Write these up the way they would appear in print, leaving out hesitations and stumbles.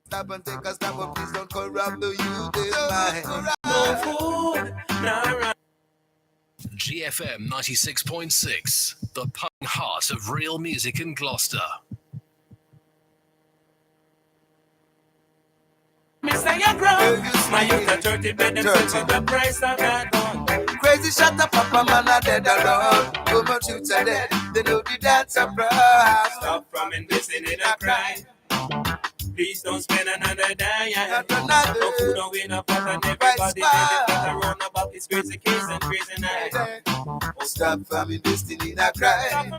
Stop and take a stop, but please don't corrupt the youth mind. No food, nah. GFM 96.6, the pumping heart of real music in Gloucester. Mr. Yaground, my youth are dirty, but them sell for the price of that gun. Crazy shut up, Papa man, are dead alone. Too much youths are dead, they know the dance abroad. Stop from investing in a crime. Please don't spend another dime. No food, no win up, and everybody got around about this crazy case and crazy night. Stop from investing in a crime.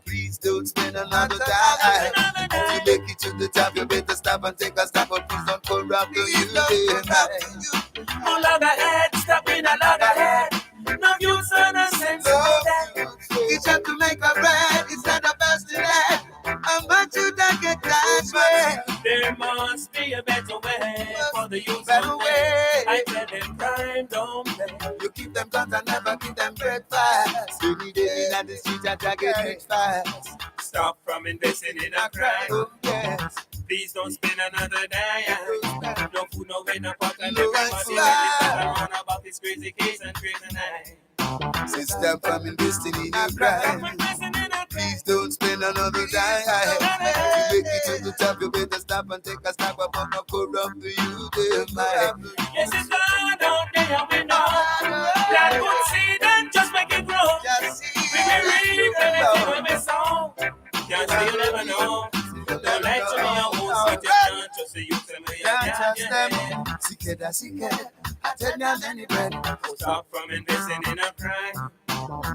Please don't spend another dime. If you make it to the top, you better stop and take a stop, but please don't corrupt the youth. No loggerhead, stop in a loggerhead. No use and no sense. It's time to make a bread, it's not the best in it. I'm about to get cash way. There must be a better way for the youth. Better way. I tell them crime don't play. You keep them guns and never give them breakfast. You need it in the street and get rich fast. Stop from investing in a crime. Oh, yes. Please don't spend another dime. No food, no way, no pocket. No Everybody answer. around about this crazy case and crazy night. Say stop from investing in a crime. Please don't spend another dime. If you make it to the top, you better stop and take a stop upon the corrupt the youth. Yes, it's God out there, we know. That good seed and just make it grow. We can reap anything we sow. Can't say you never know. Don't lie to me, I won't sweet your chance. Just say you tell me, Can't yeah. touch them. Sick it. I tell me I'm any bread. Stop from investing in a crime.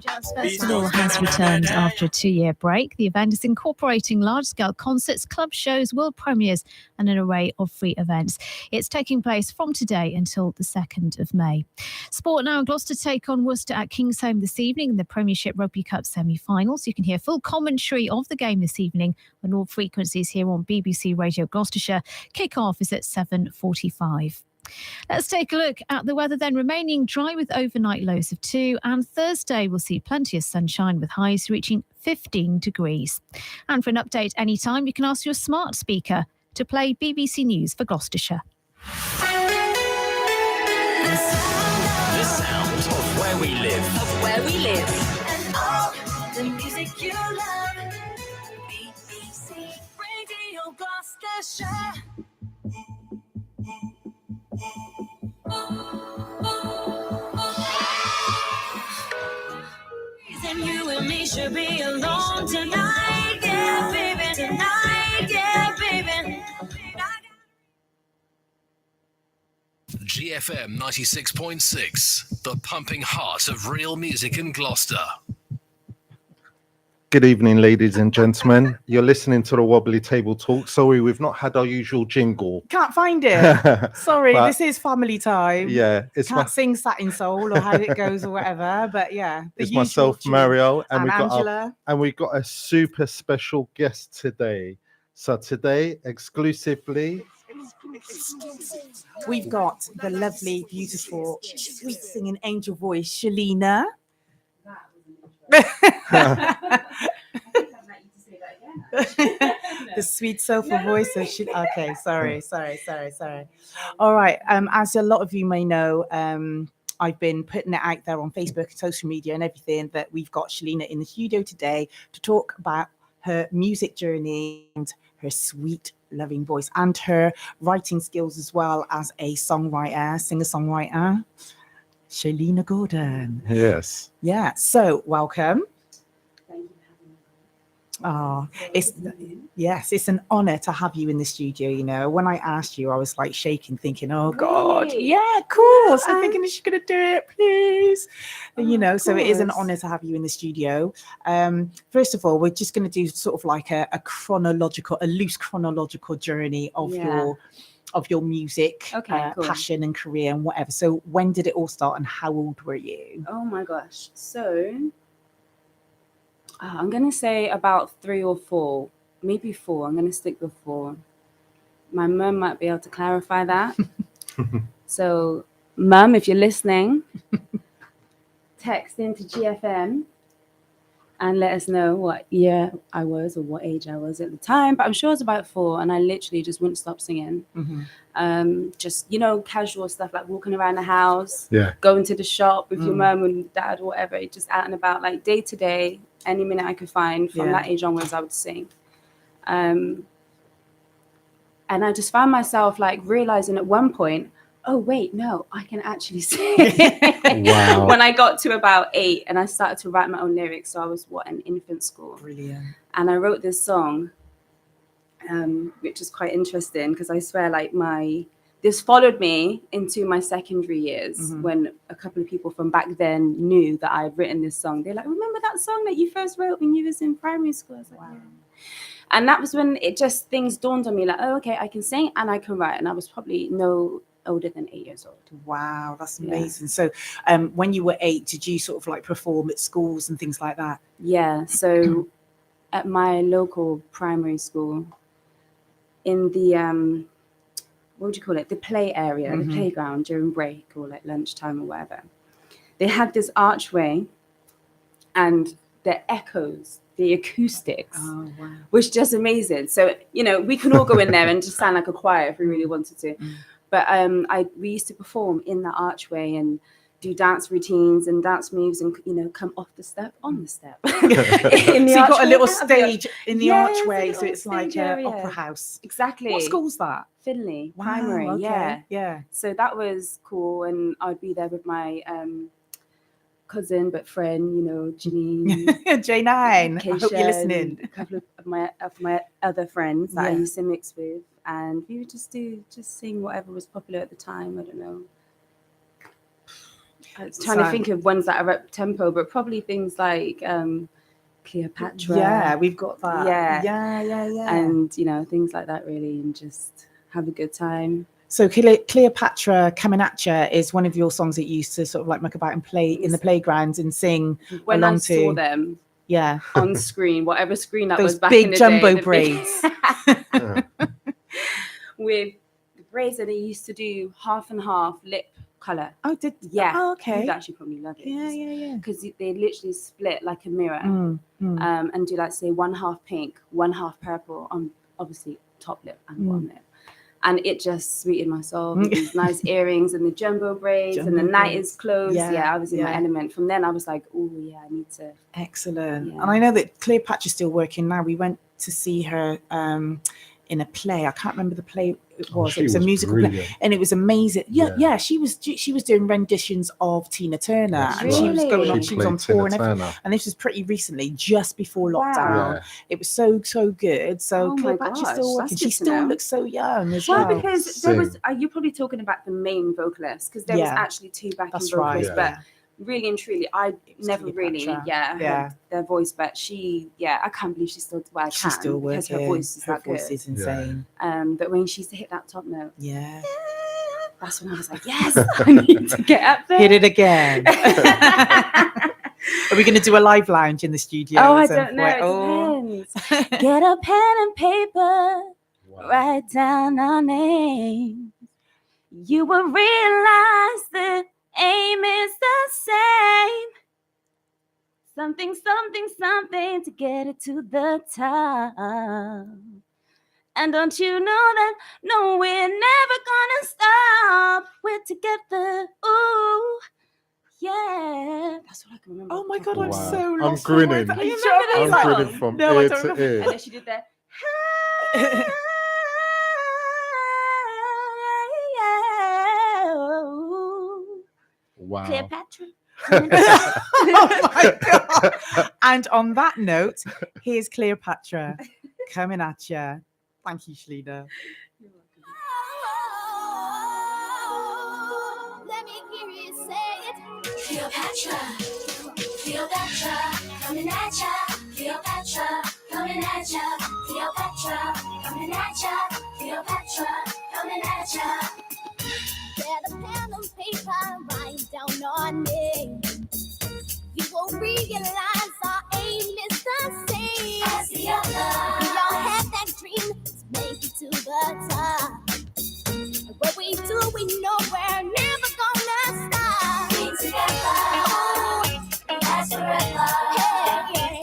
Jazz Festival has returned after a 2-year break. The event is incorporating large-scale concerts, club shows, world premieres and an array of free events. It's taking place from today until the 2nd of May. Sport now. Gloucester take on Worcester at Kingsholm this evening in the Premiership Rugby Cup semi-finals. You can hear full commentary of the game this evening on all frequencies here on BBC Radio Gloucestershire. Kick-off is at 7:45. Let's take a look at the weather then. Remaining dry with overnight lows of 2, and Thursday we'll see plenty of sunshine with highs reaching 15 degrees. And for an update anytime, you can ask your smart speaker to play BBC News for Gloucestershire. The sound of where we live. And all the music you love. BBC Radio Gloucestershire. And you and me should be alone tonight, yeah, baby, tonight, yeah, baby. GFM 96.6, the pumping heart of real music in Gloucester. Good evening, ladies and gentlemen. You're listening to the Wobbly Table Talk. Sorry, we've not had our usual jingle. Can't find it. Sorry, But- this is family time. Yeah, it's Can't sing Satin Soul or how it goes or whatever. But yeah, the it's usual myself, tune. Mario, and And we've got a super special guest today. So today, exclusively, we've got the lovely, beautiful, sweet singing angel voice, Shalina. The sweet soulful voice of okay, sorry. All right, as a lot of you may know, I've been putting it out there on Facebook, social media and everything that we've got Shalina in the studio today to talk about her music journey and her sweet loving voice and her writing skills as well as a songwriter, singer-songwriter. Shalina Gordon. yes. Yeah, so welcome. Oh, it's an honor to have you in the studio. You know, when I asked you, I was like shaking, thinking, "Oh God, yeah, of course." I'm thinking, "Is she gonna do it, please?" You know, so it is an honor to have you in the studio. First of all, we're just going to do sort of like a loose chronological journey of your music, passion and career and whatever. So, when did it all start, and how old were you? Oh my gosh! So. I'm going to say about 3 or 4, maybe 4. I'm going to stick with 4. My mum might be able to clarify that. So, mum, if you're listening, text into GFM and let us know what year I was or what age I was at the time. But I'm sure it was about 4, and I literally just wouldn't stop singing. Just, casual stuff like walking around the house, going to the shop with your mum and dad or whatever, just out and about, like day to day, any minute I could find. From that age onwards, I would sing. And I just found myself like realizing at one point, oh wait, no, I can actually sing. Wow. When I got to about 8 and I started to write my own lyrics. So I was in infant school. Brilliant. And I wrote this song, which is quite interesting because I swear this followed me into my secondary years when a couple of people from back then knew that I had written this song. They're like, remember that song that you first wrote when you was in primary school? I was like, wow. And that was when things dawned on me like, oh, okay, I can sing and I can write. And I was probably no older than 8 years old. Wow, that's amazing. So when you were 8, did you sort of like perform at schools and things like that? Yeah, so at my local primary school, in the what would you call it, the play area, the playground during break or like lunchtime or whatever, they had this archway, and the echoes, the acoustics, was just amazing. So we can all go in there and just sound like a choir if we really wanted to. But we used to perform in the archway and do dance routines and dance moves and come off the step, on the step. So you got a little stage in the archway, so it's like an opera house. Exactly. What school's that? Finley Wow, Primary. okay. Yeah. So that was cool, and I'd be there with my cousin but friend, Janine. J9. I hope you're Keisha, listening. and a couple of my other friends that I used to mix with, and we would just sing whatever was popular at the time. I don't know. I was trying to think of ones that are up tempo, but probably things like Cleopatra. Yeah, we've got that. Yeah. And things like that really, and just have a good time. So Cleopatra Coming At Ya is one of your songs that you used to sort of like muck about and play in the playgrounds and sing when along I saw them on screen, whatever screen that was back in the jumbo day, braids. With the braids that they used to do half and half lip color. Oh, okay. You'd actually probably love it. Yeah. Because they literally split like a mirror, and do like say one half pink, one half purple on obviously top lip and bottom lip. And it just sweetened my soul with these nice earrings and the jumbo braids and the night is closed. Yeah, I was in my element. From then I was like, oh yeah, I need to. Excellent. Yeah. And I know that Cleopatra's still working now. We went to see her in a play. I can't remember the play it was. It was a musical play, and it was amazing. Yeah. She was doing renditions of Tina Turner, and she was going on. She was on tour and everything. And this was pretty recently, just before lockdown. Wow. It was so good. So Cleopatra's still working. She still looks so young as well. Well, because there was. You're probably talking about the main vocalist, because there was actually 2 backing vocalists, but. Really and truly, I never really, heard their voice, but she, I can't believe she's still, she's still working. Because her voice is that good. Is insane. But when she used to hit that top note, that's when I was like, yes, I need to get up there. Hit it again. Are we going to do a live lounge in the studio? Oh, I don't know. It depends. Get a pen and paper, write down our names. You will realize that aim is the same. Something to get it to the top. And don't you know that no, we're never gonna stop. We're together. Ooh, yeah. That's what I can remember. Oh my God, I'm Wow. so I'm lost. grinning. You remember that I'm song? grinning from No, I ear don't to remember. ear. And then she did that. Wow. Cleopatra. Oh my God. And on that note, here's Cleopatra Coming At Ya. Thank you, Shalina. Let me hear you say it. Cleopatra, Cleopatra, coming at ya. Cleopatra, coming at ya. Cleopatra, coming at ya. Cleopatra, coming at ya. Get a pen and paper, write down our names. You will realize our aim is the same as the other. We all have that dream to make it to the top. And what we do, we know we're never gonna stop. Be together, that's forever. Hey,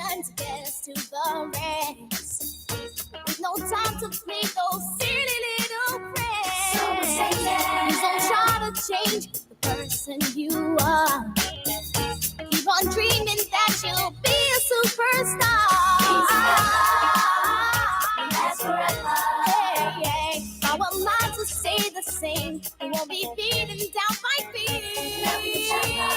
one to get us to the rest. With no time to play those silly little pranks. So say yes. Don't try to change the person you are. Keep on dreaming that you'll be a superstar. That's forever. Hey, hey. How am I to say the same? We won't be beaten down by fear. Love each other.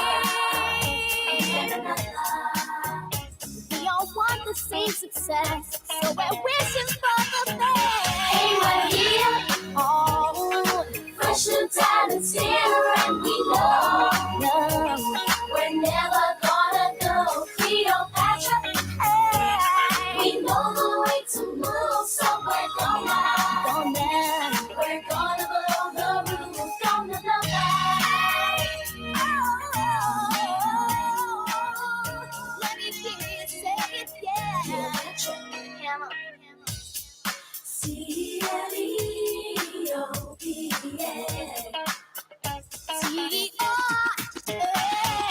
We all want the same success, so we're wishing for the best. Hey, we're here. Oh, fresh new talents here, and we know we're never gonna go Cleopatra. Hey, we know the way to move, so we're gonna blow the roof, gonna blow that. Let me hear you say it, yeah. Come on. C-L-E-O-P-A.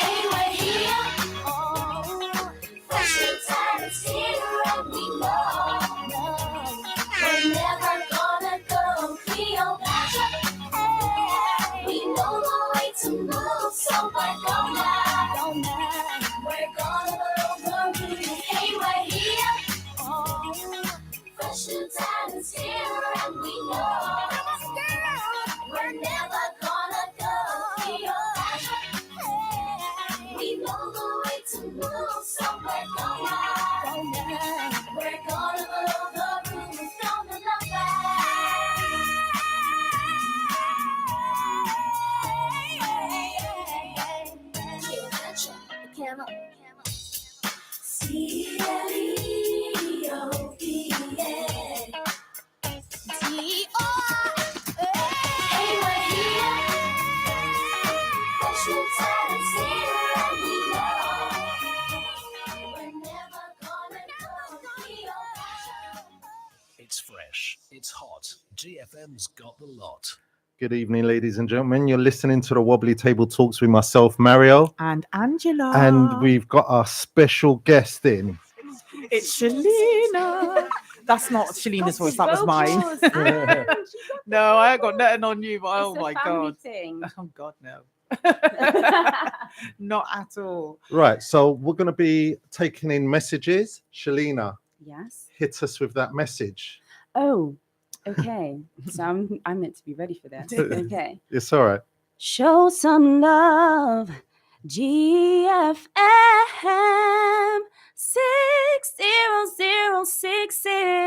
Hey, we're here. Oh, fresh new talents here, and we know we're never gonna go Cleopatra. Hey, we know the way to move, so we're gonna blow the roof. Hey, we're here. Oh, fresh new talents here, and we know we're never gonna go Cleopatra. Hey, we know the way to move, so we're gonna blow the roof, gonna love Cleopatra. Come on. C-L-E-O-P-A. Hey, we're here. Fresh new talents here, and we know we're never gonna go Cleopatra. It's fresh, it's hot. GFM's got the lot. Good evening, ladies and gentlemen. You're listening to the Wobbly Table Talks with myself, Mario, And Angela. and we've got our special guest in. It's Shalina. That's not Shalina's voice, that was mine. No, I ain't got nothing on you, but oh my God. Thing. Oh God, no. Not at all. Right, so we're going to be taking in messages. Shalina, Yes. hit us with that message. Oh, okay. So I'm meant to be ready for this. Okay. It's all right. Show some love. GFM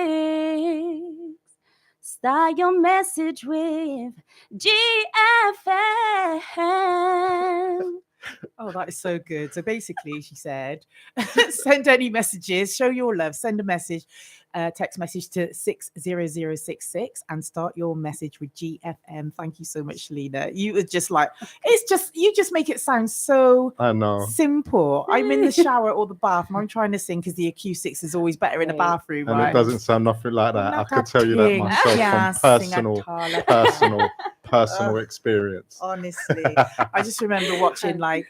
60066. Start your message with GFM. Oh, that is so good. So basically, she said, send any messages, show your love, send a message, text message to 60066 and start your message with GFM. Thank you so much, Shalina. You were just like, you just make it sound so I know. simple. I'm in the shower or the bath and I'm trying to sing because the acoustics is always better in the bathroom, And right? it doesn't sound nothing like that. I Look could at tell you that King. myself Yes, from sing a personal experience. Honestly, I just remember watching like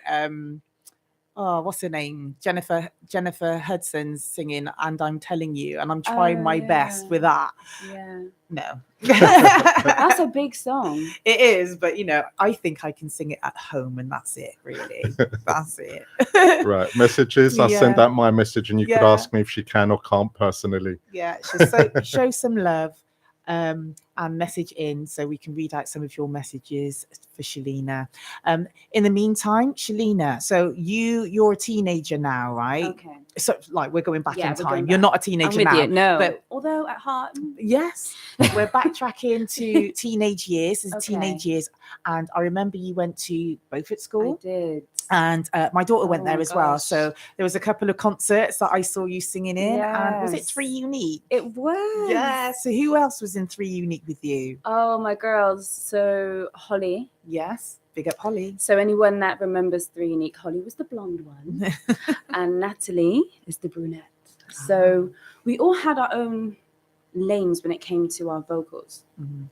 what's her name, Jennifer Hudson's singing "And I'm Telling You," and I'm trying my best with that. Yeah. No, That's a big song. it is, but I think I can sing it at home, and that's it. Really, that's it. Right, messages. I'll send Yeah. out my message, and you could Yeah. ask me if she can or can't personally. Yeah, show some love. And message in so we can read out some of your messages for Shalina. In the meantime, Shalina, so you're a teenager now, right? Okay. So like we're going back Yeah, in we're going time. You're back. not a I'm teenager with now. you. No. but- although at heart, Yes, we're backtracking to teenage years. Okay. Teenage years, and I remember you went to Beaufort I School, did. and my daughter went Oh there my as well. gosh. So there was a couple of concerts that I saw you singing in. And was it Yes. 3 Unique? It was. Yeah. So who else was in 3 Unique with you? Oh, my girls. So Holly. Yes, big up Holly. So anyone that remembers 3 Unique, Holly was the blonde one, and Natalie is the brunette. So we all had our own lanes when it came to our vocals. Mhm.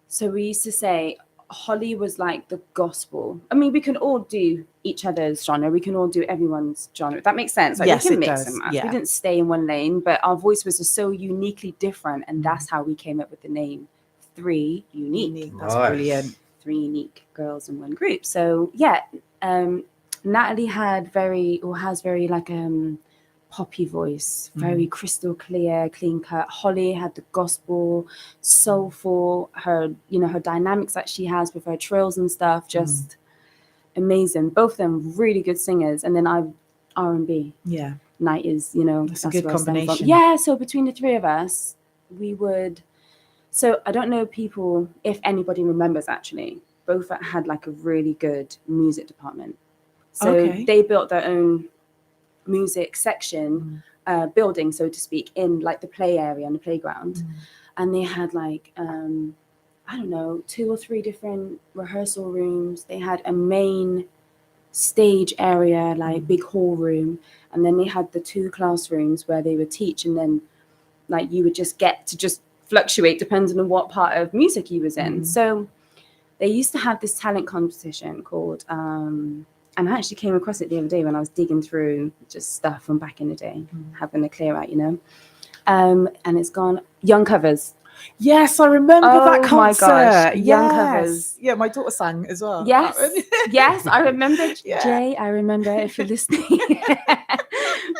So we used to say, Holly was like the gospel. I mean, we can all do each other's genre. We can all do everyone's genre. That makes sense. Like, Yes, we can it mix does. and match. Yeah. We didn't stay in one lane, but our voice was just so uniquely different, and that's how we came up with the name Three Unique. That's Nice. brilliant. Three unique girls in one group. So yeah, Natalie has very like poppy voice, very crystal clear, clean cut. Holly had the gospel, soulful, her dynamics that she has with her trills and stuff, just amazing. Both of them really good singers. And then I'm R&B. Yeah. Night is, That's a good where I stand from. combination. Yeah, so between the three of us, we would. So I don't know if anybody remembers actually, Beaufort had like a really good music department. So Okay. they built their own music section, building, so to speak, in like the play area and the playground. And they had like, I don't know, 2 or 3 different rehearsal rooms. They had a main stage area, like big hall room. And then they had the 2 classrooms where they would teach. And then like you would just get to just fluctuate depending on what part of music you was in. So they used to have this talent competition called, and I actually came across it the other day when I was digging through just stuff from back in the day, having a clear out, and it's gone Young Covers. Yes, I remember that Oh my concert. gosh, Young Yes. Covers. Yeah, my daughter sang as well. Yes, That one. yes, I remember. Yeah. Jay, I remember if you're listening.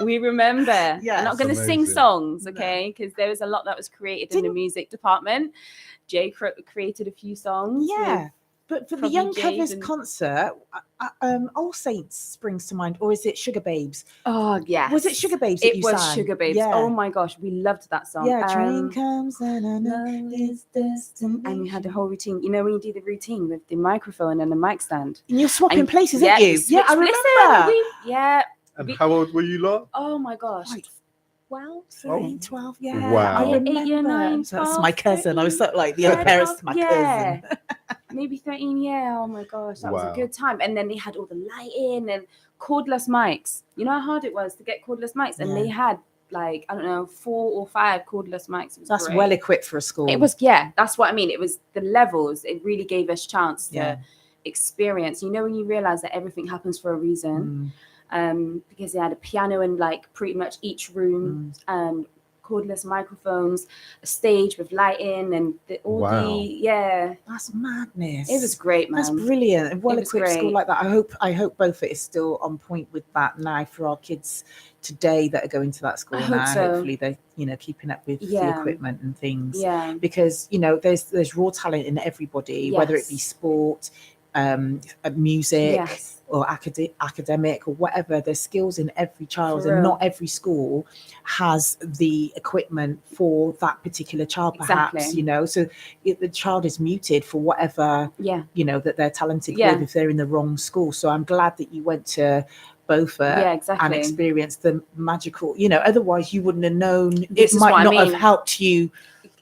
We remember. Yes. I'm not going to sing Amazing. songs, okay? Because there was a lot that was created in the music department. Jay created a few songs. Yeah. with- But for the probably Young Jade Covers and- concert, All Saints springs to mind, or is it Sugar Babes? Oh, yes. Was it Sugar Babes that It you was sang? Sugar Babes. Yeah. Oh my gosh, we loved that song. Yeah, train comes and I know Love it's destined. And we had the whole routine. You know when you do the routine with the microphone and the mic stand? And you're swapping And- places, yeah, aren't you? you Yeah, I switch- remember. Yeah. And We- how old were you lot? Oh my gosh. Like 12? 13, 12, yeah. Wow. I Yeah, 8, 9, remember. So that's my 12, cousin. I was 13. sort of like the other parents to my cousin. Maybe 13, yeah. Oh my gosh, that was Wow. a good time. And then they had all the lighting and cordless mics. You know how hard it was to get cordless mics? And Yeah. they had like, I don't know, 4 or 5 cordless mics. It was That's great. well equipped for a school. It was, yeah, that's what I mean. It was the levels. It really gave us chance to Yeah. experience. You know, when you realize that everything happens for a reason, because they had a piano in like pretty much each room, and cordless microphones, a stage with lighting, and all Wow. the That's madness. It was great, man. That's brilliant. A was well-equipped school great. like that. I hope both it is still on point with that now for our kids today that are going to that school I hope now. so. Hopefully they're keeping up with the Yeah. equipment and things. Yeah, Because there's raw talent in everybody, whether it be Yes. sport, music, yes, or academic or whatever. There's skills in every child, For and real. not every school has the equipment for that particular child, perhaps. Exactly. So if the child is muted for whatever yeah, that they're talented Yeah. with if they're in the wrong school. So I'm glad that you went to Beaufort yeah, and exactly. experienced the magical, otherwise you wouldn't have known. This It is might what I not mean. have helped you,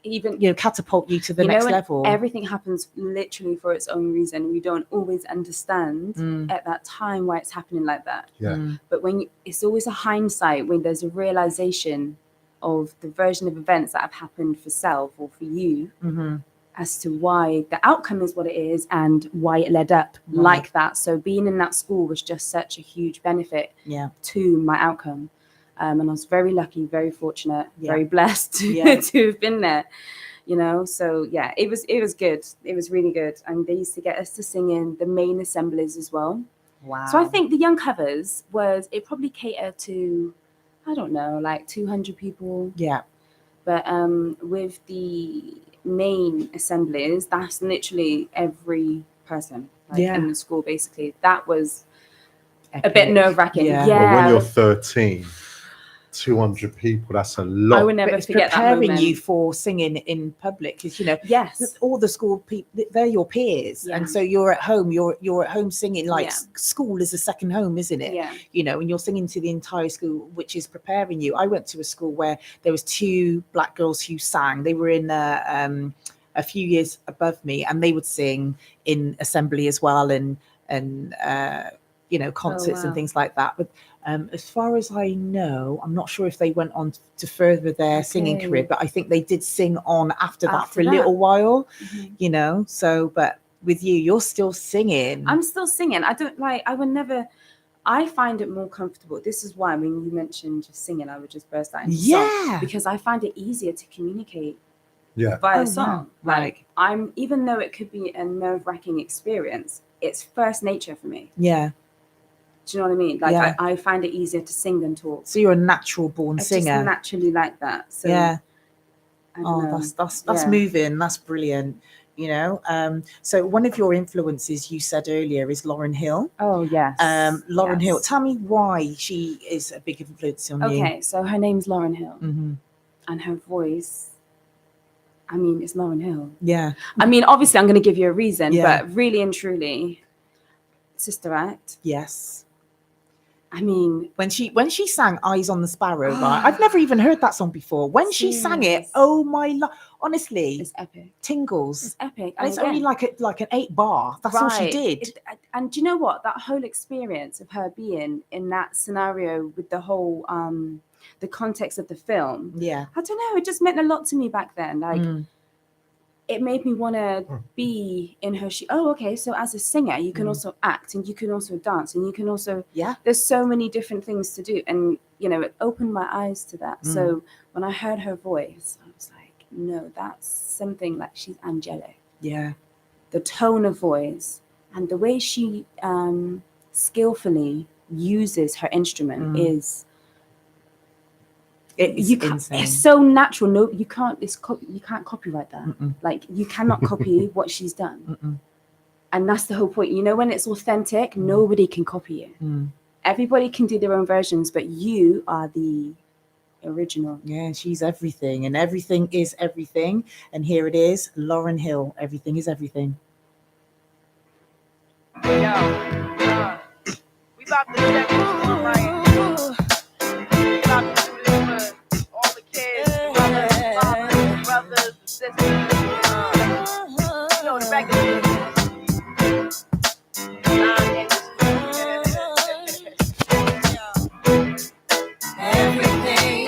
Even catapult you to the you know, next when level. everything happens literally for its own reason. We don't always understand Mm. at that time why it's happening like that. Yeah. Mm. But it's always a hindsight when there's a realization of the version of events that have happened for self or for you Mhm. as to why the outcome is what it is and why it led up Right. like that. So being in that school was just such a huge benefit Yeah. to my outcome. And I was very lucky, very fortunate, Yeah. very blessed to, Yeah. to have been there. So yeah, it was good. It was really good. And they used to get us to sing in the main assemblies as well. Wow. So I think the Young Covers it probably catered to, I don't know, like 200 people. Yeah. But with the main assemblies, that's literally every person Yeah. in the school, basically. That was a Epic. bit nerve-wracking. Yeah. Yeah. Well, when you're 13, 200 people, that's a lot. I would never But it's forget that preparing moment. you for singing in public, because Yes. all the school people, they're your peers, Yeah. and so you're at home. You're at home singing like Yeah. school is a second home, isn't it? Yeah. And you're singing to the entire school, which is preparing you. I went to a school where there was 2 black girls who sang. They were in a few years above me, and they would sing in assembly as well, and concerts wow. and things like that. But as far as I know, I'm not sure if they went on to further their singing Okay. career, but I think they did sing on after that After for a that. little while, Mhm. So, but with you. You're still singing. I'm still singing. I find it more comfortable. This is why when you mentioned just singing, I would just burst out into song, because I find it easier to communicate via song. Wow. Like even though it could be a nerve-wracking experience, it's first nature for me. Yeah. Do you know what I mean? Like I find it easier to sing than talk. So you're a natural born singer. Just naturally like that. So yeah. I don't know. That's moving. That's brilliant. You know, so one of your influences you said earlier is Lauryn Hill. Oh yes. Lauryn Hill. Tell me why she is a big influence on you. Okay, so her name's Lauryn Hill, Mm-hmm. and her voice. I mean, it's Lauryn Hill. Yeah. I mean, obviously, I'm going to give you a reason, Yeah. but really and truly, Sister Act. Yes. I mean, when she sang "Eyes on the Sparrow," right? I've never even heard that song before. When she sang it, oh my honestly, it's epic. Tingles. It's epic. And it's only like an 8 bar. That's all she did. And do you know what? That whole experience of her being in that scenario with the whole the context of the film. Yeah. I don't know. It just meant a lot to me back then. Like. It made me want to be in her shoes. Oh, okay. So as a singer, you can also act, and you can also dance, and you can also, there's so many different things to do. And, you know, it opened my eyes to that. So when I heard her voice, I was like, no, that's something like she's angelic. Yeah. The tone of voice and the way she skillfully uses her instrument is, it's so natural. No, you can't. You can't copyright that. Like you cannot copy what she's done, and that's the whole point. You know, when it's authentic, nobody can copy you. Everybody can do their own versions, but you are the original. Yeah, she's everything, and everything is everything. And here it is, Lauryn Hill. Everything is everything. We about to check this one right. Brothers, sisters, you know the regular. Everything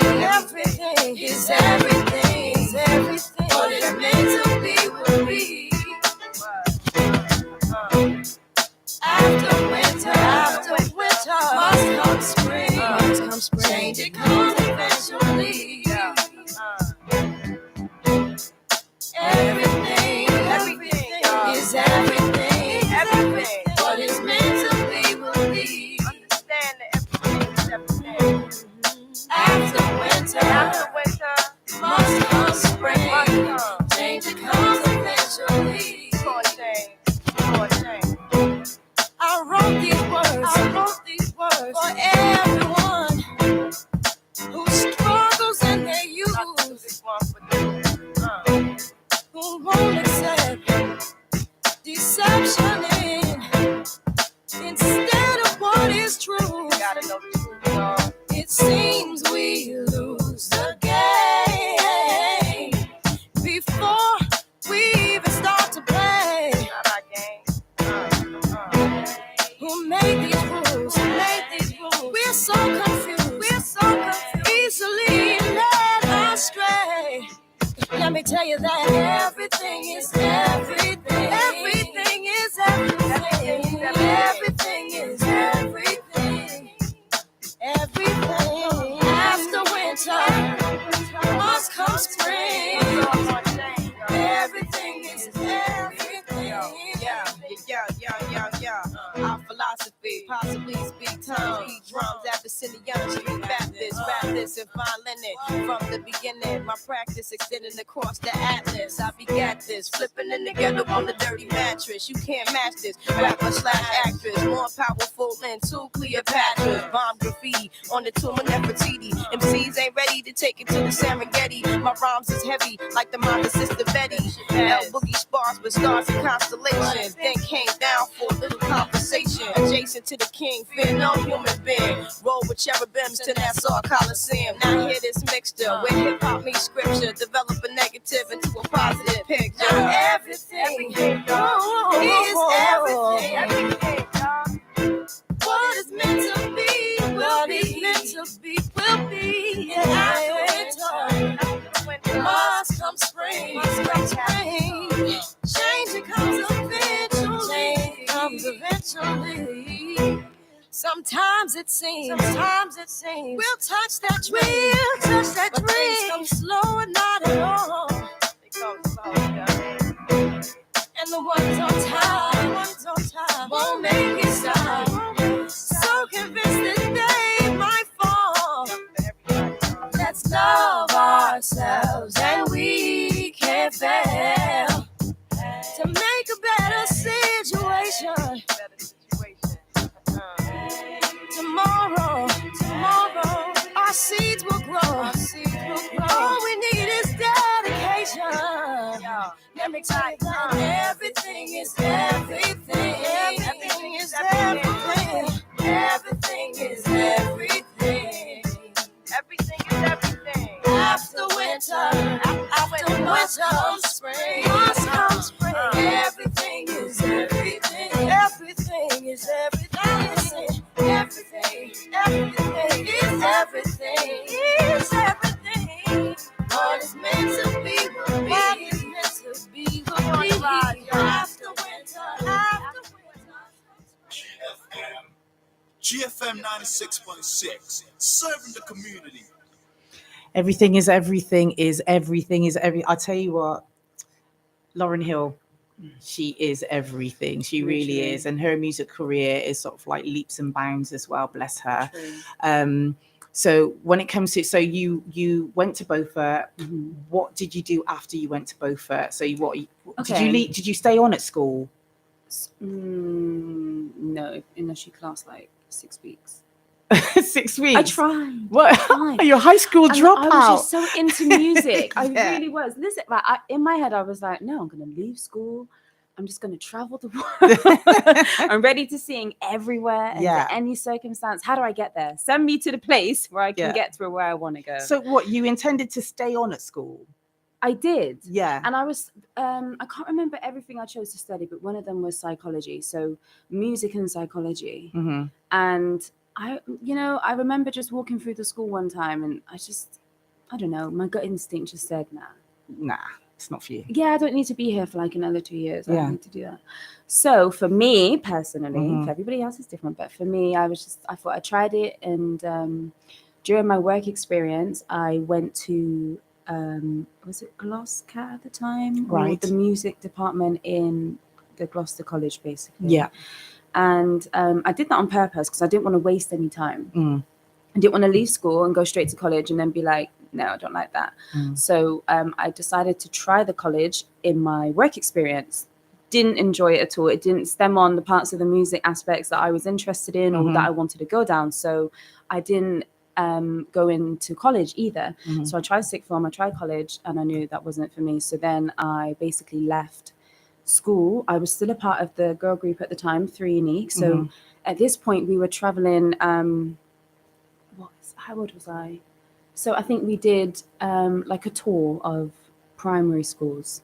is everything. What is meant to be will be. After winter, must come spring. Change it comes eventually. Everything is everything. What is meant to be will be. Understand that everything is everything. After winter, must come spring. Change it comes eventually. I wrote these words for everyone who struggles in their youth, who won't accept deception instead of what is true. Gotta know the truth, y'all. It seems we lose the game before we even start to play. Not our game. Who made these rules? We're so confused. Easily led astray. Let me tell you that everything is everything. Everything is everything. Everything is everything. Everything. After winter must come spring. Everything is everything. Yeah. Our philosophy, possibly speak tongues, beat drums, Abyssinian, Street Baptist, rap this and fine linen. From the beginning, my practice extending across the atlas. I begat this, flipping it together on the dirty mattress. You can't match this, rapper / actress, more powerful than two Cleopatras. Bomb graffiti on the tomb of Nefertiti. MCs ain't ready to take it to the Serengeti. My rhymes is heavy like the mind of Sister Betty. L Boogie spars with stars and constellations. Then came down for a little conversation. Adjacent to the king, fear no human being. Roll with cherubims to Nassau Coliseum. Now hear this mixture where hip hop meets scripture. Develop a negative into a positive picture. Everything is everything. What is meant to be will be. After winter must come spring. Change it comes eventually. eventually. Sometimes it seems we'll touch that dream. But things come slow and not at all. And the ones on time won't make it stop. So convinced that they might fall. Let's love ourselves and we can't fail to make a better situation. Tomorrow, our seeds will grow. All we need is dedication. Let me tell you that everything is everything. Everything is everything. Everything is everything. Everything is everything. After winter comes spring. Everything is everything. Everything is everything. Everything is everything. What is meant to be will be. After winter. GFM 96.6, serving the community. Everything is everything is everything is every. I tell you what, Lauryn Hill, she is everything. She really is, and her music career is sort of like leaps and bounds as well. Bless her. So when it comes to, so you went to Beaufort. What did you do after you went to Beaufort? So did you stay on at school? No, unless you class like 6 weeks. 6 weeks. I tried. What? Your high school dropout. I was just so into music. I really was. Listen, like, in my head, I was like, no, I'm going to leave school. I'm just going to travel the world. I'm ready to sing everywhere under any circumstance. How do I get there? Send me to the place where I can get to where I want to go. So what, you intended to stay on at school? I did. Yeah. And I was, I can't remember everything I chose to study, but one of them was psychology. So music and psychology. Mm-hmm. And I remember just walking through the school one time and I don't know, my gut instinct just said, nah, it's not for you. Yeah, I don't need to be here for like another 2 years. I don't need to do that. So for me personally, for everybody else is different, but for me, I thought I tried it. And during my work experience, I went to, was it Gloucester at the time? Right. Or the music department in the Gloucester College, basically. Yeah. And I did that on purpose because I didn't want to waste any time. I didn't want to leave school and go straight to college and then be like, no, I don't like that. So I decided to try the college in my work experience. Didn't enjoy it at all. It didn't stem on the parts of the music aspects that I was interested in or that I wanted to go down. So I didn't go into college either. So I tried sixth form, I tried college, and I knew that wasn't for me. So then I basically left school. I was still a part of the girl group at the time, 3 Unique. So at this point we were traveling, how old was I? So I think we did like a tour of primary schools.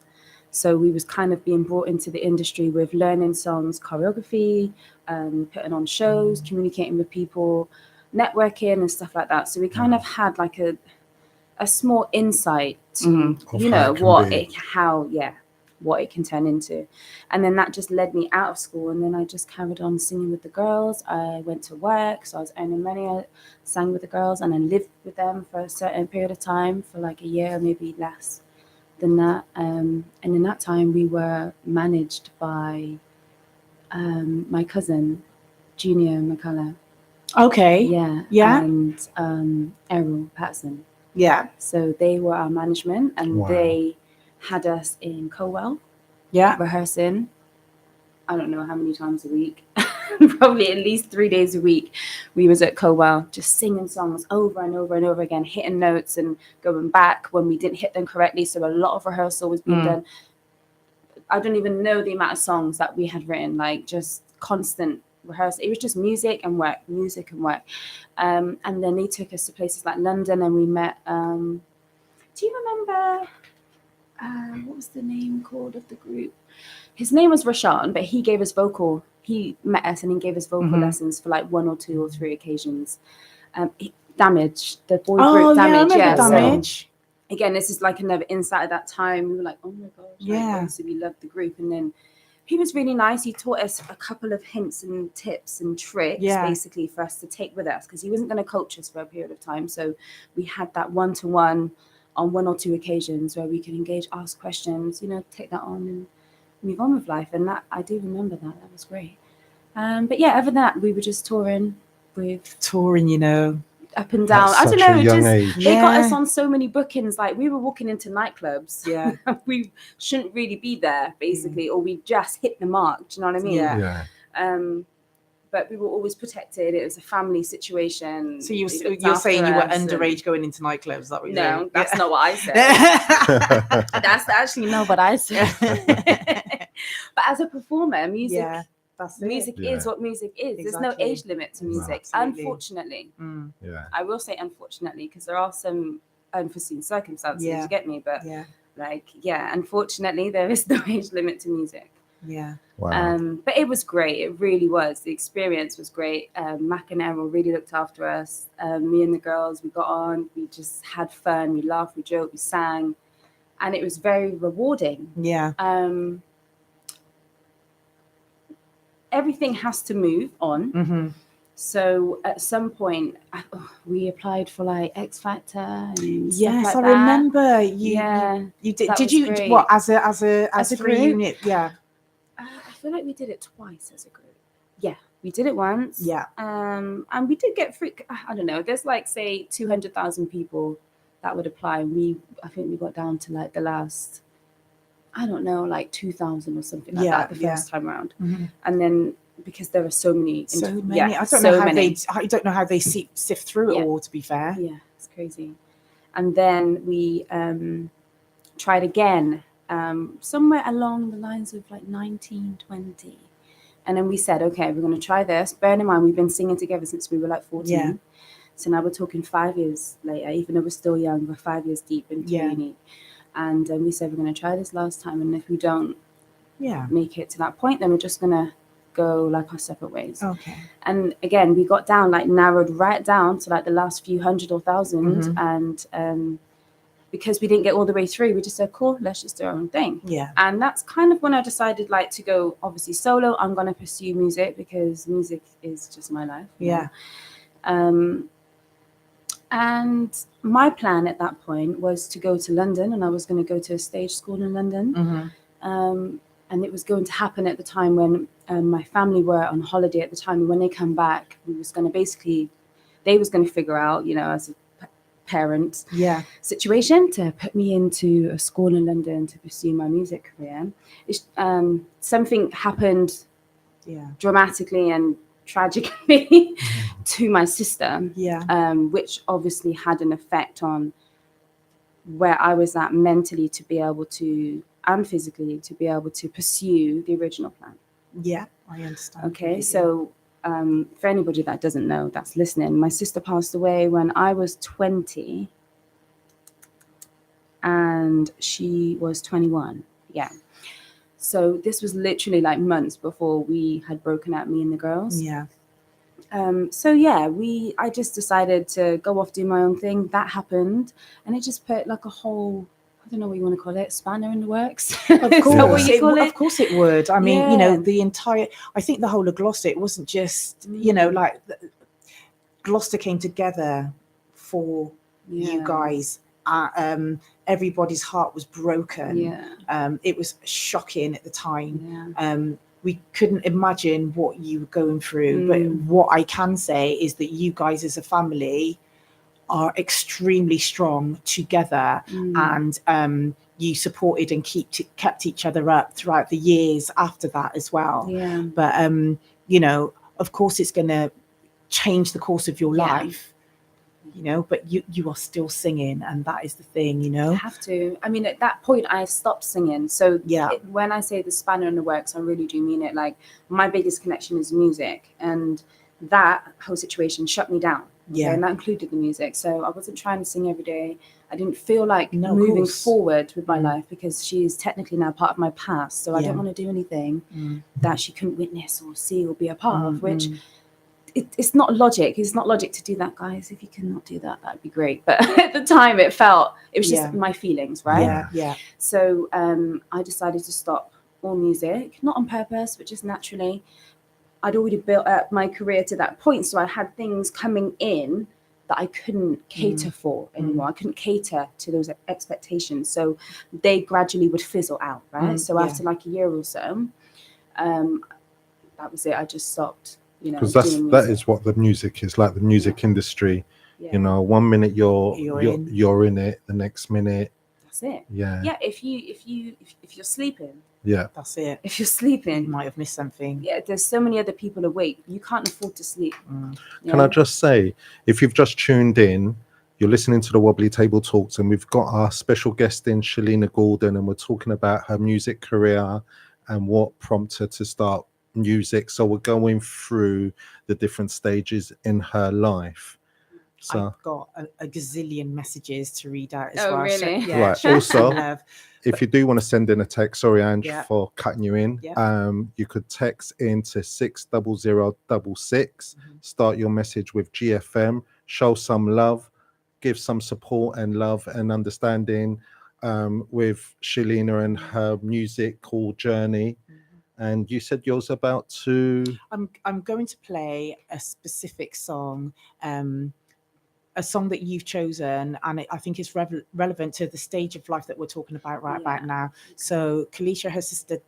So we was kind of being brought into the industry with learning songs, choreography, putting on shows, communicating with people, networking and stuff like that. So we kind of had like a small insight to, what it can turn into. And then that just led me out of school. And then I just carried on singing with the girls. I went to work, so I was earning money. I sang with the girls and I lived with them for a certain period of time, for like a year, maybe less than that. And in that time, we were managed by my cousin, Junior McCullough. Okay. Yeah. And Errol Patterson. Yeah. So they were our management, and they had us in Cowell. Yeah. Rehearsing. I don't know how many times a week. Probably at least 3 days a week. We was at Cowell just singing songs over and over and over again, hitting notes and going back when we didn't hit them correctly. So a lot of rehearsal was being done. I don't even know the amount of songs that we had written, like just constant rehearsal. It was just music and work. And then they took us to places like London, and we met, do you remember, what was the name called of the group? His name was Rashawn, but he gave us vocal. He met us and he gave us vocal lessons for like 1 or 2 or 3 occasions. Damage, the boy group Damage. Damage. So, again, this is like another insight at that time. We were like, oh my gosh. Yeah. So we loved the group. And then he was really nice. He taught us a couple of hints and tips and tricks, basically, for us to take with us, because he wasn't going to coach us for a period of time. So we had that one-to-one on 1 or 2 occasions where we could engage, ask questions, you know, take that on and move on with life. And that, I do remember that. That was great. But yeah, other than that, we were just touring, you know, up and down. At I don't such a know. young Just age. they got us on so many bookings. Like, we were walking into nightclubs. Yeah. We shouldn't really be there, basically, or we just hit the mark. Do you know what I mean? Yeah. But we were always protected. It was a family situation. So you're They looked saying after you were us and- underage going into nightclubs? Is that what you're No, saying? that's not what I said. That's actually not what I said. But as a performer, music. Yeah. That's it. Music Yeah. is what music is. There's no Exactly. age limit to music, absolutely. unfortunately. Yeah. I will say unfortunately, because there are some unforeseen circumstances, Yeah. you get me? But Yeah. unfortunately, there is no age limit to music. Yeah. Wow. But it was great. It really was. The experience was great. Mac and Errol really looked after us. Me and the girls, we got on. We just had fun. We laughed, we joked, we sang. And it was very rewarding. Yeah. Everything has to move on. Mm-hmm. So at some point, we applied for like X Factor. And Yes, stuff I like that. remember you. Yeah, you did. that Did was you great. what as a As a three group? unit? Yeah. I feel like we did it twice as a group. Yeah, we did it once. Yeah. And we did get I don't know. There's like, say, 200,000 people that would apply. And I think we got down to like the last, I don't know, like 2,000 or something like Yeah, that the first time around. Mhm. And then because there are so many, So many. yeah, I don't so know how many. I don't know how they sift through it Yeah. all. To be fair. Yeah, it's crazy. And then we tried again, somewhere along the lines of like 1920. And then we said, okay, we're going to try this. Bearing in mind, we've been singing together since we were like 14. Yeah. So now we're talking 5 years later, even though we're still young, we're 5 years deep into Yeah. uni. And we said, we're going to try this last time. And if we don't Yeah. make it to that point, then we're just going to go like our separate ways. Okay. And again, we got down, like narrowed right down to like the last few hundred or thousand. Mhm. And because we didn't get all the way through, we just said, cool, let's just do our own thing. Yeah. And that's kind of when I decided like to go obviously solo. I'm going to pursue music because music is just my life. you Yeah. know. And my plan at that point was to go to London, and I was going to go to a stage school in London. Mhm. And it was going to happen at the time when my family were on holiday at the time. And when they come back, they was going to figure out, you know, as a parent Yeah. situation, to put me into a school in London to pursue my music career. Something happened Yeah. dramatically and tragically to my sister, Yeah. which obviously had an effect on where I was at mentally to be able to, and physically, to be able to pursue the original plan. Yeah. I understand. Okay, so for anybody that doesn't know, that's listening, my sister passed away when I was 20 and she was 21. Yeah. So this was literally like months before we had broken up, me and the girls. Yeah. So yeah, I just decided to go off, do my own thing. That happened, and it just put like a whole, I don't know what you want to call it, spanner in the works. Of Is that what course, you call of it? course it would. I mean, you know, Yeah. I think the whole of Gloucester, it wasn't just, you know, like Gloucester came together for you Yeah. guys. Everybody's heart was broken. Yeah. It was shocking at the time. Yeah. We couldn't imagine what you were going through. But what I can say is that you guys as a family are extremely strong together, and you supported and kept each other up throughout the years after that as well. Yeah. But you know, of course it's going to change the course of your Yeah. life, you know, but you are still singing, and that is the thing, you I know. have to. I mean, at that point, I stopped singing. So Yeah. when I say the spanner in the works, I really do mean it. Like, my biggest connection is music, and that whole situation shut me down. Okay? Yeah. And that included the music. So I wasn't trying to sing every day. I didn't feel like No, of moving course. forward with my life, because she is technically now part of my past. So I Yeah. don't want to do anything Mm. that she couldn't witness or see or be a part Mm, of, which mm. it's not logic. It's not logic to do that, guys. If you cannot do that, that'd be great. But at the time, it was just Yeah. my feelings, right? Yeah, yeah. So I decided to stop more music, not on purpose, but just naturally. I'd already built up my career to that point, so I had things coming in that I couldn't cater for anymore. I couldn't cater to those expectations, so they gradually would fizzle out, right? So after like a year or so, that was it. I just stopped, you know, Because doing that music. is what the music is like. The music industry, Yeah. you know, 1 minute you're You're in it, the next minute, That's it. yeah, Yeah, if you're sleeping, yeah. That's it. if you're You sleeping, might have missed something. yeah, there's so many other people awake. You can't afford to sleep. Can I just say, if you've just tuned in, you're listening to the Wobbly Table Talks, and we've got our special guest in, Shalina Gordon, and we're talking about her music career and what prompted her to start music. So we're going through the different stages in her life. So, I've got a gazillion messages to read out as Oh, well. So, really? yeah, right. show Also, some love. if you do want to send in a text, sorry, Ange, Yeah. for cutting you in. Yeah. You could text into 60066. Start your message with GFM. Show some love, give some support and love and understanding with Shalina and her musical journey. And you said yours about to. I'm going to play a specific song, a song that you've chosen, and I think it's relevant to the stage of life that we're talking about about now. So Kalisha, her sister,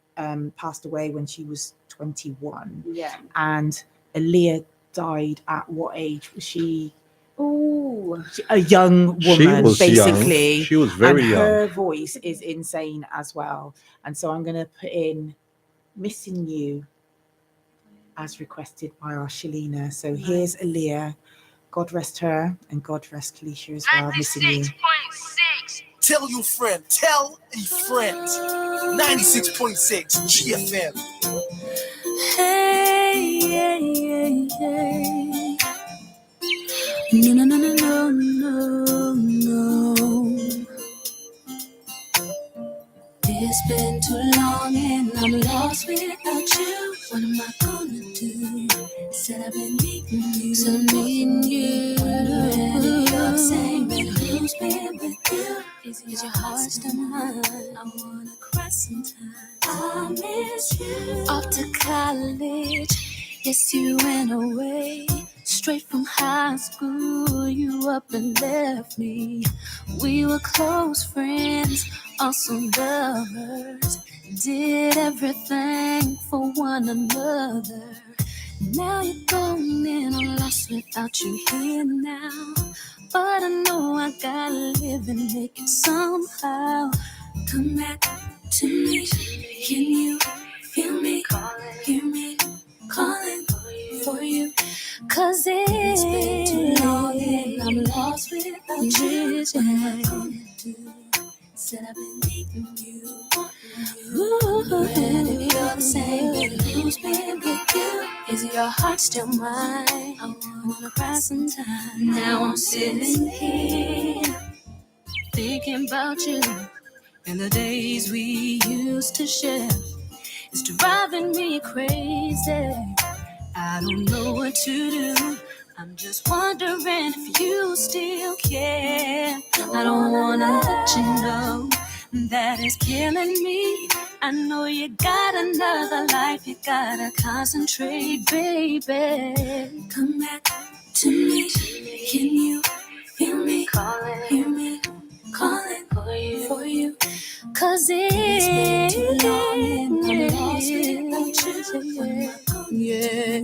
passed away when she was 21. Yeah. And Aaliyah died at what age? Was she? Oh, A young She woman, was young. basically. She was very and young. her voice is insane as well. And so I'm going to put in Missing You as requested by our Shalina. So here's Aaliyah. God rest her and God rest Kalisha as well. Missing You. 96.6. Tell your friend. Tell a friend. 96.6 GFM. Hey, yeah, yeah, yeah. No, no, no, no, no, no, no. It's been too long and I'm lost without you. What am I gonna do? Said I've been needing you, so needing you. And if you're saying that who's been with you? Is your heart still mine? I wanna cry sometimes. I miss you. Off to college, yes, you went away. Straight from high school, you up and left me. We were close friends, also lovers. Did everything for one another. Now you're gone and I'm lost without you here now. But I know I gotta live and make it somehow. Come back to me. Can you feel me? Hear me calling for you. Cause it's been too long and I'm lost without you. What am I gonna do? Said I've been needing you. Ooh, and if you're the same, then who's been with you? Is your heart still mine? I wanna cry sometime. Now I'm sitting here thinking about you and the days we used to share. It's driving me crazy. I don't know what to do. I'm just wondering if you still care. I don't wanna let you know that it's killing me. I know you got another life, you gotta concentrate, baby. Come back to me. Can you feel me? Hear me calling for you. Cause it's been too long and I'm lost without you. Yeah.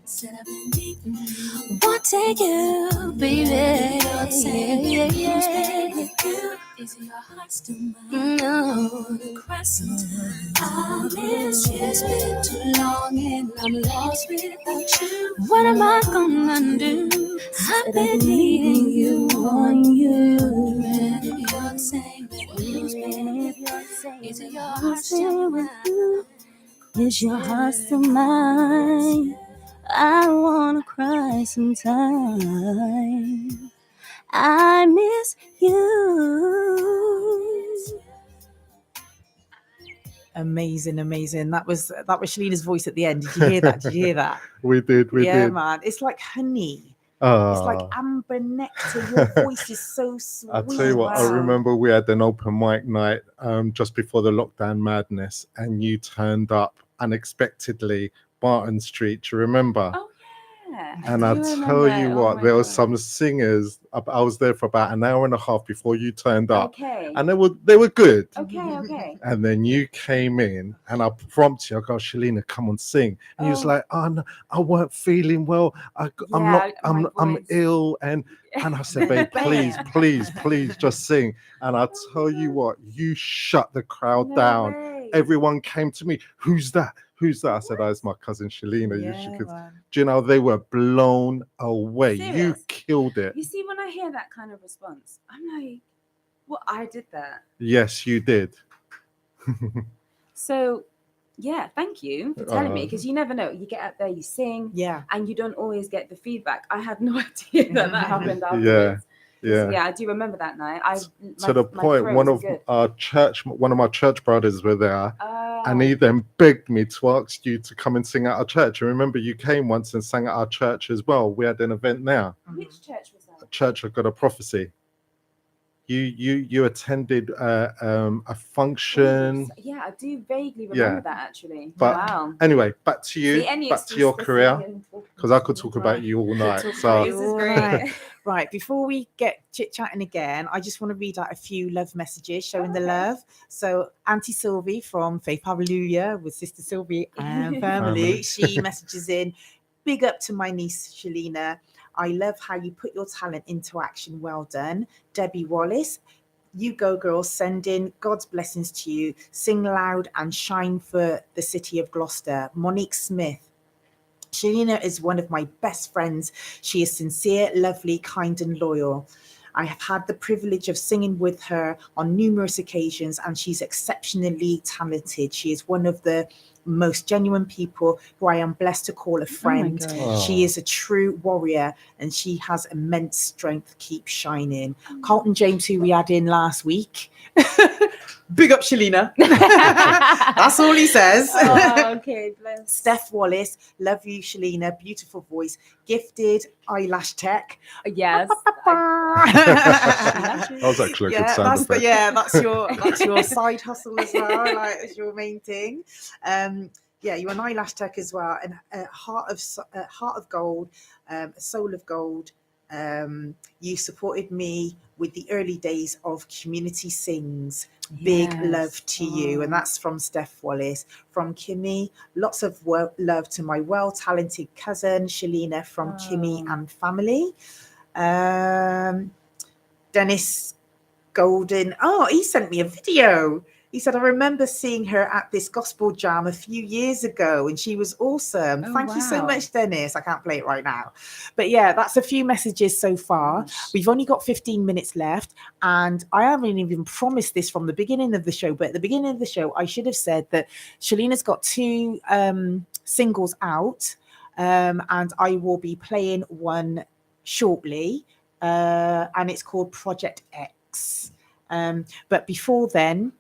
Said I've been needing you. Wanting you, baby. Yeah, yeah. Is your heart still mine? No. Cry sometimes. I miss you. It's been too long and I'm lost without you. What am I gonna do? I've been needing you on you. And if you're the same, then who's been with you? Is your heart still with you? Is your heart still mine? I wanna cry sometime. I miss you. Amazing, amazing. That was Shalina's voice at the end. Did you hear that? Did you hear that? We did. Yeah, man. It's like honey. It's like Ah. amber nectar. Your voice is so sweet. I'll tell you what, I Wow. remember we had an open mic night just before the lockdown madness, and you turned up unexpectedly, Barton Street. Do you remember? Oh yeah. And I I do tell remember. you Oh what, my there were God. some singers. I was there for about an hour and a half before you turned up, Okay. and they were good. Okay. And then you came in, and I prompted you. I go, Shalina, come on, sing. And you was Oh. like, oh, no, I weren't feeling well. I'm Yeah, not. my I'm voice. ill. And I said, babe, please, just sing. And I tell you what, you shut the crowd No down. way. Everyone came to me. Who's that? Who's that? I said, oh, it's my cousin Shalina. You Yeah, should. man. Do you know they were blown away? You Serious? killed it. You see, when I hear that kind of response, I'm like, well, I did that. Yes, you did. So, yeah, thank you for telling me, because you never know. You get out there, you sing, Yeah. and you don't always get the feedback. I had no idea that happened Yeah, afterwards. 'Cause, yeah. yeah, I do remember that night. To the point, one of my church brothers were there, and he then begged me to ask you to come and sing at our church. I remember you came once and sang at our church as well. We had an event now. Which church was that? Church of God of Prophecy. You attended a function. Yeah, I do vaguely remember Yeah. that actually. But Wow. anyway, back to you, See, any back to your excuse for career, singing and talking because I to could you. talk about you all night. This So is All great. right. Right, before we get chit-chatting again, I just want to read out a few love messages showing the Okay. love. So Auntie Sylvie from Faith Hallelujah with Sister Sylvie and family, Family. she messages in, big up to my niece Shalina. I love how you put your talent into action. Well done. Debbie Wallace, you go girls, send in God's blessings to you. Sing loud and shine for the city of Gloucester. Monique Smith, Shalina is one of my best friends. She is sincere, lovely, kind, and loyal. I have had the privilege of singing with her on numerous occasions, and she's exceptionally talented. She is one of the most genuine people who I am blessed to call a friend. God. She is a true warrior, and she has immense strength. Keep shining. Carlton James, who we had in last week. Big up Shalina. That's all he says. Oh, okay, bless. Steph Wallace, love you, Shalina. Beautiful voice, gifted eyelash tech. Yes. that was actually a good sound effect. That's your side hustle as well. Like, it's your main thing. Yeah, you're an eyelash tech as well, and a heart of gold, a soul of gold. You supported me with the early days of Community Sings. Big Yes. love to you. And that's from Steph Wallace. From Kimmy, lots of love to my well-talented cousin Shalina from Kimmy and family. Dennis Golden, he sent me a video. He said, I remember seeing her at this gospel jam a few years ago, and she was awesome. Oh, Thank you so wow. much, Dennis. I can't play it right now. But yeah, that's a few messages so far. We've only got 15 minutes left, and I haven't even promised this from the beginning of the show, but at the beginning of the show, I should have said that Shalina's got 2 singles out, and I will be playing one shortly, and it's called Project X. But before then,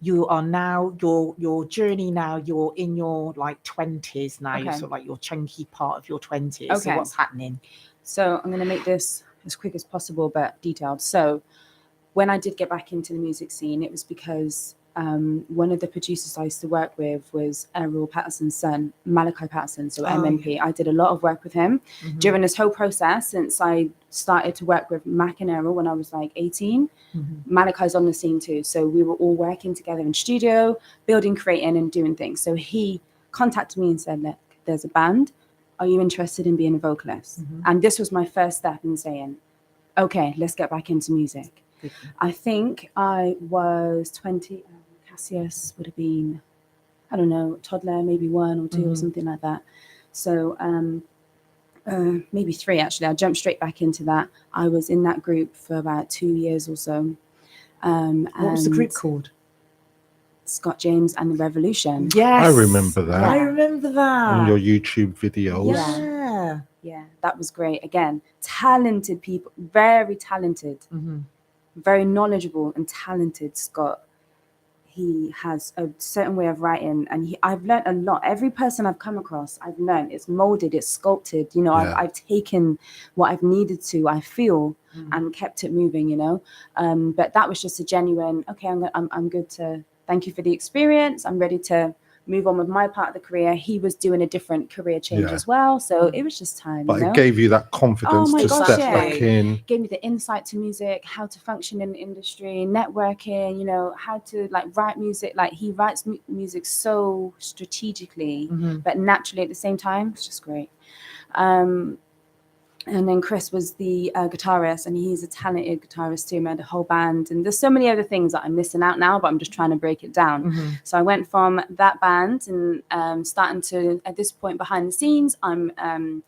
you are now your journey now, you're in your like 20s now. You're Okay. sort of like your chunky part of your 20s. So Okay. what's happening? So I'm going to make this as quick as possible, but detailed. So when I did get back into the music scene, it was because one of the producers I used to work with was Errol Patterson's son, Malachi Patterson, so MMP. I did a lot of work with him during this whole process since I started to work with Mac and Errol when I was like 18. Malachi's on the scene too. So we were all working together in studio, building, creating, and doing things. So he contacted me and said, look, there's a band. Are you interested in being a vocalist? And this was my first step in saying, okay, let's get back into music. I think I was 20. Cassius would have been, I don't know, toddler, maybe 1 or 2 or something like that. So maybe 3 actually. I jumped straight back into that. I was in that group for about 2 years or so. What was the group called? Scott James and the Revolution. Yes, I remember that. I remember that. On your YouTube videos. Yeah. Yeah, that was great. Again, talented people, very talented, very knowledgeable and talented. Scott, he has a certain way of writing, and I've learned a lot. Every person I've come across, I've learned. It's molded, it's sculpted. You know, Yeah. I've taken what I've needed to, I feel, and kept it moving. You know, but that was just a genuine. Okay, I'm good to. Thank you for the experience. I'm ready to move on with my part of the career. He was doing a different career change Yeah. as well, so it was just time. But you know? it gave you that confidence Oh my to gosh, step yeah. back in. Gave me the insight to music, how to function in the industry, networking, you know, how to like write music. Like he writes music so strategically, but naturally at the same time. It's just great. And then Chris was the guitarist, and he's a talented guitarist too. I had a whole band, and there's so many other things that I'm missing out now, but I'm just trying to break it down. So I went from that band and starting to, at this point behind the scenes, I'm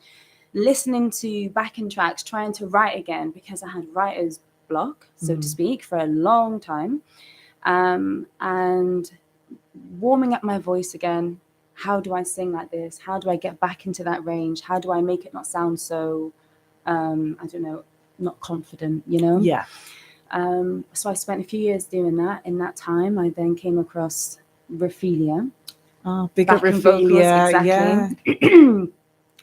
listening to backing tracks, trying to write again, because I had writer's block, so to speak, for a long time, and warming up my voice again. How do I sing like this? How do I get back into that range? How do I make it not sound so, I don't know, not confident, you know? Yeah. So I spent a few years doing that. In that time, I then came across Raphelia. Oh, big up Backing vocals, Raphelia. Yeah. exactly.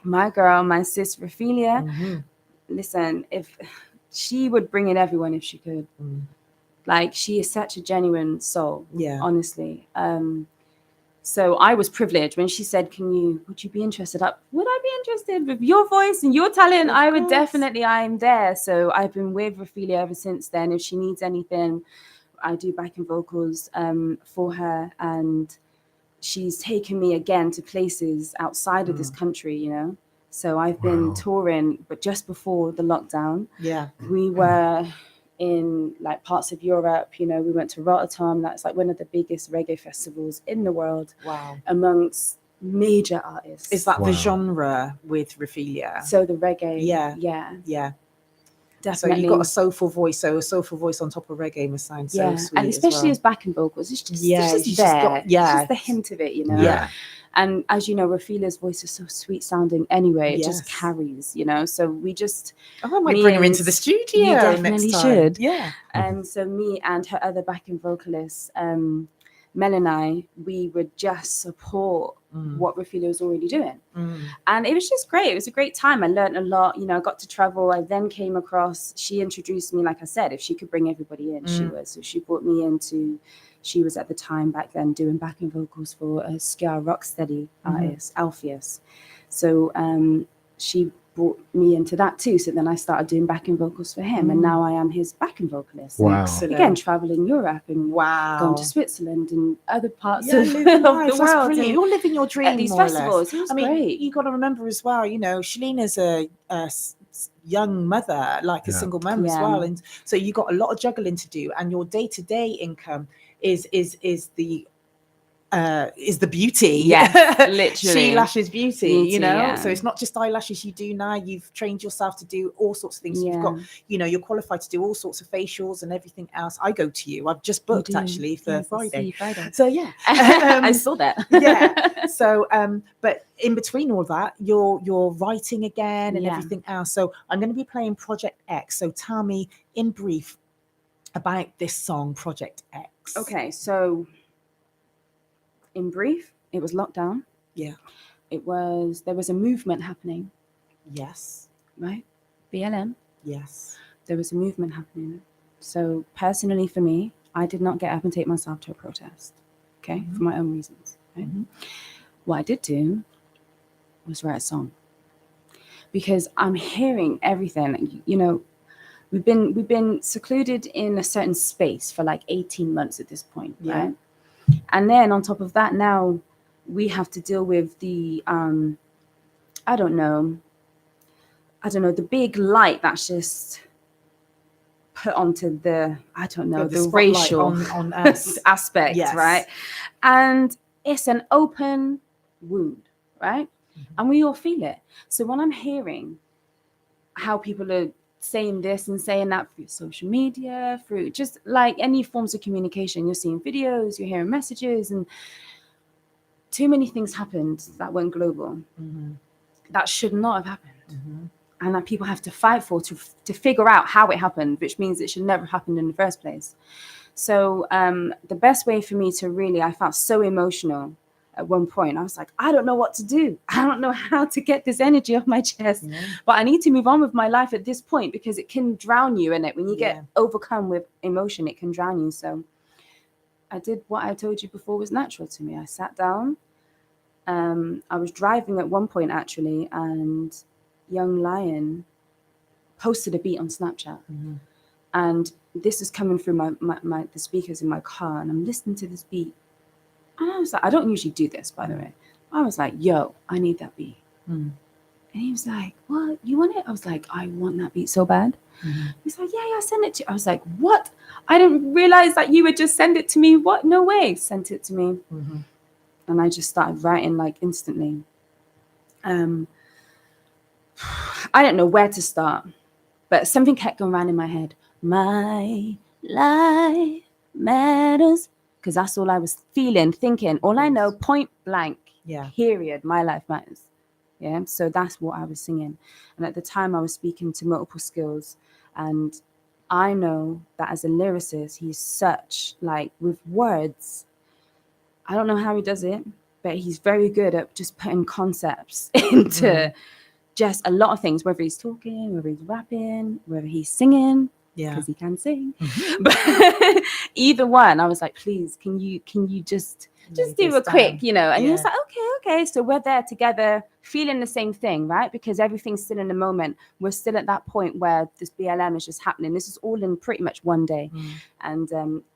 My girl, my sis Raphelia. Listen, if she would bring in everyone if she could. Like, she is such a genuine soul. Yeah. Honestly. So I was privileged when she said, would you be interested? Would I be interested with your voice and your talent? Of I would course. definitely, I'm there. So I've been with Raphelia ever since then. If she needs anything, I do backing vocals for her. And she's taken me again to places outside of this country, you know? So I've been touring, but just before the lockdown, Yeah. we were in like parts of Europe. You know, we went to Rotterdam. That's like one of the biggest reggae festivals in the world. Wow. Amongst major artists. Is that Wow. the genre with Raphelia? So the reggae? Yeah. Yeah, So definitely. you've got a soulful voice. So a soulful voice on top of reggae must sound so sweet. and especially as as backing vocals, it's just, Yeah, it's just you there. just got- It's yeah. just the hint of it, you know. well. Yeah. And as you know, Raphelia's voice is so sweet sounding anyway. It just Yes. carries, you know. So we just, Oh, I might Me bring her and- into the studio you definitely next time. should. Yeah. so me and her other backing vocalist, Mel and I, we would just support what Raphelia was already doing. And it was just great. It was a great time. I learned a lot. You know, I got to travel. I then came across, she introduced me, like I said, if she could bring everybody in, she was. So she brought me into, she was at the time back then doing backing vocals for a ska rocksteady artist, Alpheus. So she brought me into that too. So then I started doing backing vocals for him. And now I am his backing vocalist. Wow. Excellent. Again, traveling Europe and Wow. going to Switzerland and other parts Yeah, of, living of life. the That's world. brilliant. and You're living your dream at these more or less. festivals. It was I mean, great. you got to remember as well, you know, Shalina's a young mother, like a Yeah. single mum as Yeah. well, and so you got a lot of juggling to do, and your day-to-day income is the beauty. Yes, literally. She Lashes beauty, Beauty, you know. yeah. So it's not just eyelashes you do now. You've trained yourself to do all sorts of things. Yeah. You've got, you know, you're qualified to do all sorts of facials and everything else. I go to you. I've just booked do. actually for Yes, I Friday. see, Friday. So yeah. I saw that. Yeah. So but in between all that, you're writing again and Yeah. everything else. So I'm going to be playing Project X. So tell me in brief about this song, Project X. Okay, so in brief, it was lockdown. Yeah. There was a movement happening, Yes. right? BLM. Yes. There was a movement happening. So personally for me, I did not get up and take myself to a protest, okay, for my own reasons. Right? What I did do was write a song, because I'm hearing everything. You know, we've been secluded in a certain space for like 18 months at this point, Yeah. right? And then on top of that, now we have to deal with the I don't know, the big light that's just put onto the, I don't know, Yeah, the spotlight racial on us. aspect, Yes. right? And it's an open wound, right? And we all feel it. So when I'm hearing how people are saying this and saying that through social media, through just like any forms of communication, you're seeing videos, you're hearing messages, and too many things happened that went global. That should not have happened. and that people have to fight for to figure out how it happened, which means it should never happen in the first place. So the best way for me to really, I felt so emotional at one point. I was like, I don't know what to do. I don't know how to get this energy off my chest, but I need to move on with my life at this point because it can drown you in it. When you get overcome with emotion, it can drown you. So I did what I told you before was natural to me. I sat down. I was driving at one point actually, and Young Lion posted a beat on Snapchat. And this is coming through the speakers in my car, and I'm listening to this beat. And I was like, I don't usually do this, by the way. I was like, yo, I need that beat. And he was like, what? You want it? I was like, I want that beat so bad. He's like, yeah, I'll send it to you. I was like, what? I didn't realize that you would just send it to me. What? No way. Sent it to me. And I just started writing like instantly. I don't know where to start, but something kept going around in my head. My life matters, because that's all I was feeling, thinking. All I know, point blank, period, my life matters. Yeah, so that's what I was singing. And at the time I was speaking to Multiple Skills, and I know that as a lyricist, he's such, like, with words, I don't know how he does it, but he's very good at just putting concepts into just a lot of things, whether he's talking, whether he's rapping, whether he's singing, because he can sing. But either one, I was like, please, can you just do a quick, you know? And he was like, okay. So we're there together, feeling the same thing, right? Because everything's still in the moment. We're still at that point where this BLM is just happening. This is all in pretty much one day. And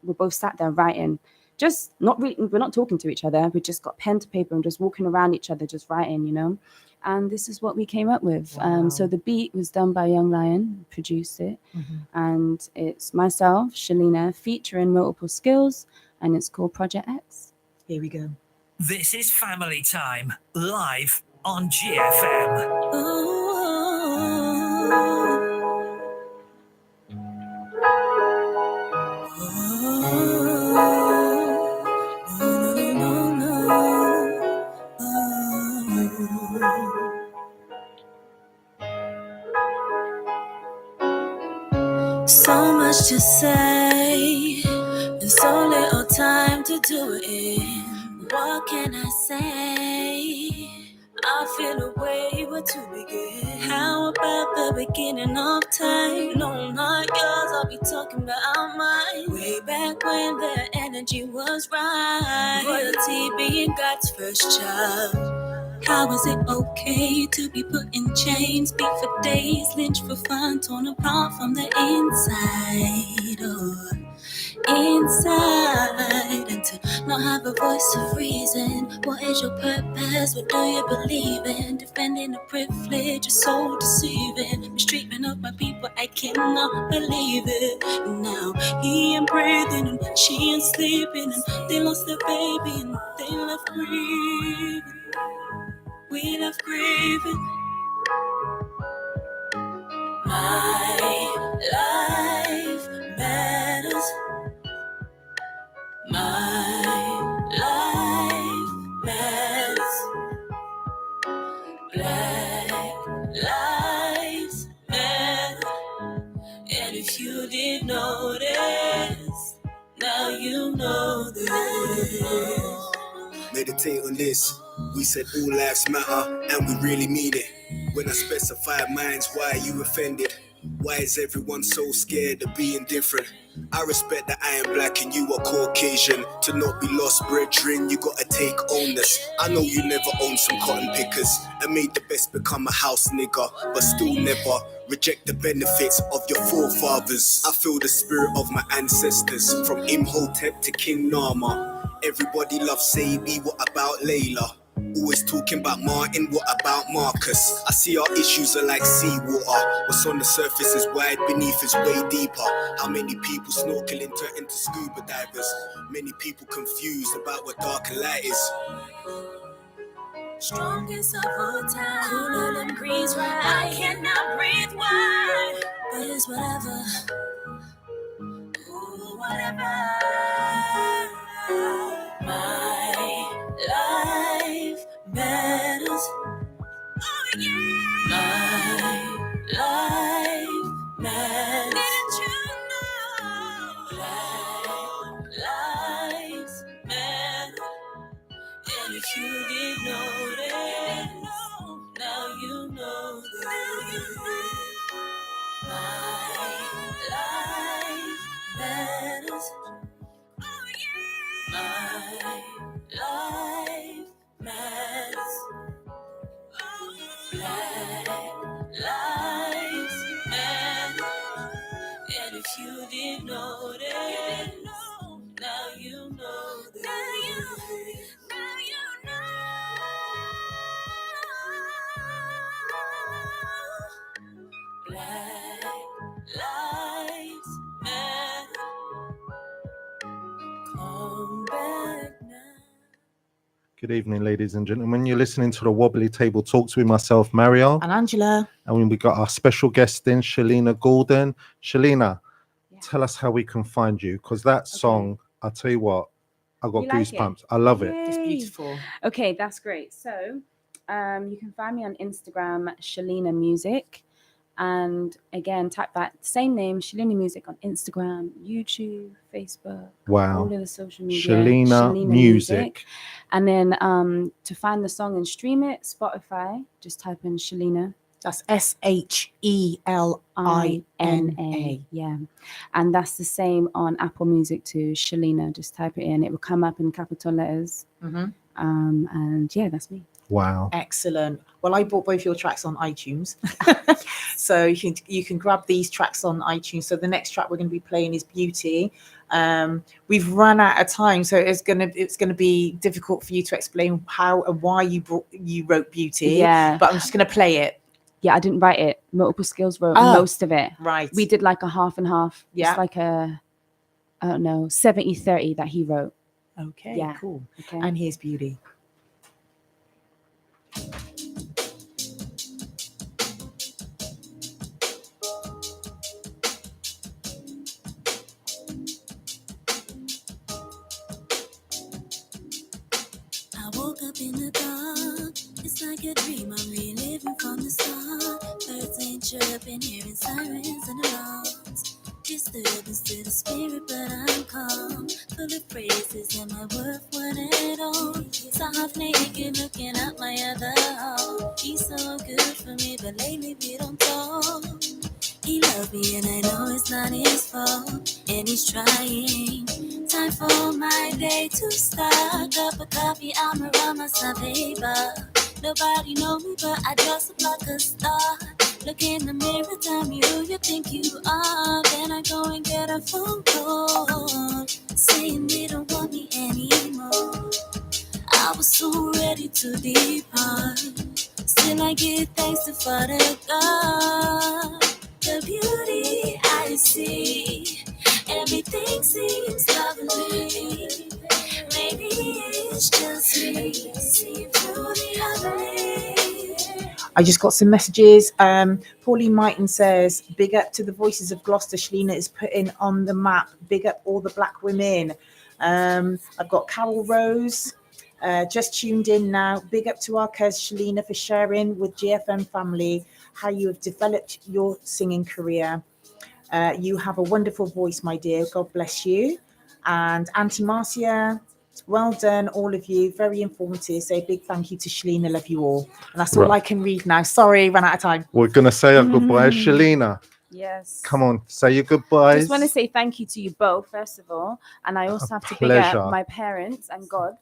we're both sat there writing. Just not really, we're not talking to each other. We just got pen to paper and just walking around each other, just writing, you know? And this is what we came up with. So the beat was done by Young Lion, produced it. And it's myself, Shalina, featuring Multiple Skills, and it's called Project X. Here we go. This is Family Time, live on GFM. So much to say, and so little time to do it. What can I say? I feel a way where to begin. How about the beginning of time? No, not yours, I'll be talking about mine. Way back when the energy was right. Royalty being God's first child. How is it okay to be put in chains, beat for days, lynched for fun, torn apart from the inside, inside, and to not have a voice of reason? What is your purpose? What do you believe in? Defending the privilege is so deceiving. Mistreatment of my people, I cannot believe it. Now he ain't breathing and she ain't sleeping, and they lost their baby and they left grieving. We love grieving. My life matters. My life matters. Black lives matter. And if you didn't notice, now you know this. Meditate on this. We said all lives matter, and we really mean it. When I specify minds, why are you offended? Why is everyone so scared of being different? I respect that I am black and you are Caucasian. To not be lost, brethren, you gotta take onus. I know you never owned some cotton pickers and made the best become a house nigger, but still never reject the benefits of your forefathers. I feel the spirit of my ancestors, from Imhotep to King Nama. Everybody loves Sadie, what about Layla? Always talking about Martin, what about Marcus? I see our issues are like seawater. What's on the surface is wide, beneath is way deeper. How many people snorkeling turn into scuba divers? Many people confused about what dark and light is. Strongest of all time, cooler than breeze, right? I cannot breathe, why? But it's whatever. Ooh, whatever. My life matters. Oh, yeah. My didn't notice, now you know this. My life matters. My life matters. Black lives matter. And if you didn't notice, now you know this. Now you know. Black lives matter. Come back now. Good evening, ladies and gentlemen. You're listening to the Wobbly Table Talks with myself, Mario. And Angela. And we got our special guest in, Shalina Gordon. Shalina, tell us how we can find you, because that song, I'll tell you what, I got You like goosebumps. it? I love it. It's beautiful. Okay, that's great. So you can find me on Instagram, Shalina Music. And again, type that same name, Shalina Music, on Instagram, YouTube, Facebook, Wow. all of the social media. Shalina Music. And then to find the song and stream it, Spotify, just type in Shalina. That's SHELINA. Yeah. And that's the same on Apple Music too, Shalina. Just type it in. It will come up in capital letters. And yeah, that's me. Wow. Excellent. Well, I bought both your tracks on iTunes. So you can grab these tracks on iTunes. So the next track we're going to be playing is Beauty. We've run out of time, so it's gonna be difficult for you to explain how and why you wrote Beauty. Yeah. But I'm just gonna play it. Yeah, I didn't write it. Multiple Skills wrote most of it. Right. We did like a half and half. Yeah. It's like a, I don't know, 70-30 that he wrote. Okay, Yeah. cool. Okay. And here's Beauty. I woke up in the dark. It's like a dream I'm reliving from the start. Birds ain't chirping, hearing sirens and alarms. Disturbance to the spirit, but I'm calm. Full of praises and my worth one at all. So half naked looking at my other half. He's so good for me, but lately we don't talk. He loves me and I know it's not his fault. And he's trying. Time for my day to start. Cup of coffee, I'm around myself, baby. Nobody know me, but I dress up like a star. Look in the mirror, tell me who you think you are. Then I go and get a phone call saying they don't want me anymore. I was so ready to depart. Still I give thanks to Father God. The beauty I see, everything seems lovely. Maybe it's just me, see through the ugly. I just got some messages. Pauline Mighton says, big up to the voices of Gloucester. Shalina is putting on the map. Big up all the black women. I've got Carol Rose, just tuned in now. Big up to our cuz Shalina for sharing with GFM family how you have developed your singing career. You have a wonderful voice, my dear. God bless you. And Auntie Marcia, well done, all of you. Very informative. Say a big thank you to Shalina. Love you all. And that's all I can read now. Sorry, ran out of time. We're going to say our goodbyes. Shalina, Yes. come on, say your I goodbyes. just want to say thank you to you both, first of all. And I also have to big pleasure. up my parents and God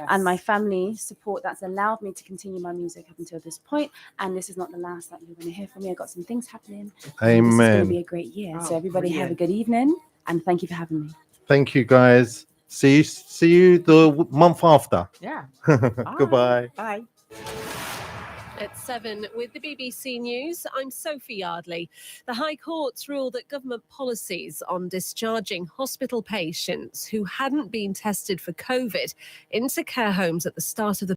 and my family support that's allowed me to continue my music up until this point. And this is not the last that you're going to hear from me. I've got some things happening. And this is going Amen. to be a great year. Oh, So everybody have a brilliant. good evening. And thank you for having me. Thank you, guys. See you the month after. Yeah. Goodbye. Bye. At 7 with the BBC News, I'm Sophie Yardley. The High Court's ruled that government policies on discharging hospital patients who hadn't been tested for COVID into care homes at the start of the